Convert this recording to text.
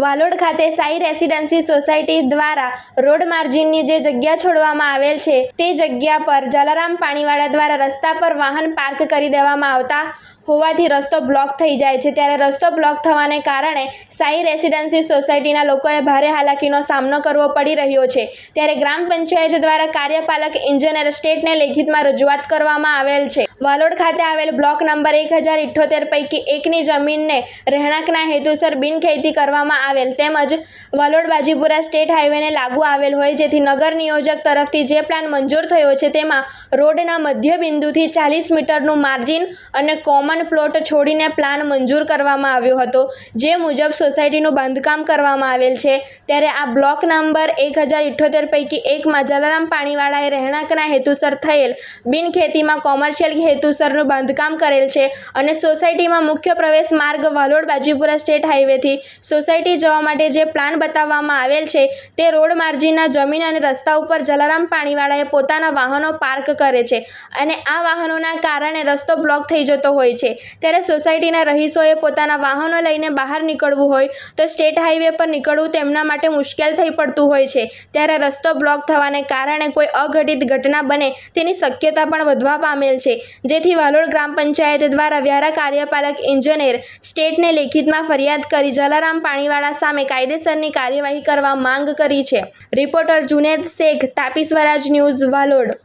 વાલોડ ખાતે Sai residency society દ્વારા road માર્જિનની જે જગ્યા છોડવામાં આવેલ છે તે જગ્યા પર જલારામ પાણીવાળા દ્વારા રસ્તા પર વાહન પાર્ક કરી દેવામાં આવતા હોવાથી રસ્તો બ્લોક થઈ જાય છે। ત્યારે રસ્તો બ્લોક થવાને કારણે સાઈ રેસિડેન્સી સોસાયટીના લોકોએ ભારે હાલાકીનો સામનો કરવો પડી રહ્યો છે। ત્યારે ગ્રામ પંચાયત દ્વારા કાર્યપાલક ઇજનેર સ્ટેટને લેખિતમાં રજૂઆત કરવામાં આવેલ છે। વાલોડ ખાતે આવેલ બ્લોક નંબર 1078 પૈકી એકની જમીનને રહેણાંકના હેતુસર બિનખેતી કરવામાં આવેલ તેમજ વાલોડ બાજીપુરા સ્ટેટ હાઈવેને લાગુ આવેલ હોય, જેથી નગર નિયોજક તરફથી જે પ્લાન મંજૂર થયો છે તેમાં રોડના મધ્ય બિંદુથી 40 મીટરનું માર્જિન અને કોમન પ્લોટ છોડીને પ્લાન મંજૂર કરવામાં આવ્યો હતો, જે મુજબ સોસાયટીનું બાંધકામ કરવામાં આવેલ છે। ત્યારે આ બ્લોક નંબર 1078 પૈકી એકમાં જલારામ પાણીવાળાએ રહેણાંકના હેતુસર થયેલ બિનખેતીમાં કોમર્શિયલ હેતુસરનું બાંધકામ કરેલ છે અને સોસાયટીમાં મુખ્ય પ્રવેશ માર્ગ વાલોડ બાજીપુરા સ્ટેટ હાઈવેથી સોસાયટી જવા માટે જે પ્લાન બતાવવામાં આવેલ છે તે રોડ માર્જિનના જમીન અને રસ્તા ઉપર જલારામ પાણીવાળાએ પોતાના વાહનો પાર્ક કરે છે અને આ વાહનોના કારણે રસ્તો બ્લોક થઈ જતો હોય છે। ત્યારે સોસાયટીના રહીશોએ પોતાના વાહનો લઈને બહાર નીકળવું હોય તો સ્ટેટ હાઈવે પર નીકળવું તેમના માટે મુશ્કેલ થઈ પડતું હોય છે। ત્યારે રસ્તો બ્લોક થવાને કારણે કોઈ અઘટિત ઘટના બને તેની શક્યતા પણ વધવા પામેલ છે, જેથી વાલોડ ગ્રામ પંચાયત દ્વારા વ્યારા કાર્યપાલક ઇજનેર સ્ટેટને લેખિતમાં ફરિયાદ કરી જલારામ પાણીવાળા સામે કાયદેસરની કાર્યવાહી કરવા માંગ કરી છે। રિપોર્ટર જુનેદ શેખ, તાપી સ્વરાજ ન્યૂઝ, વાલોડ।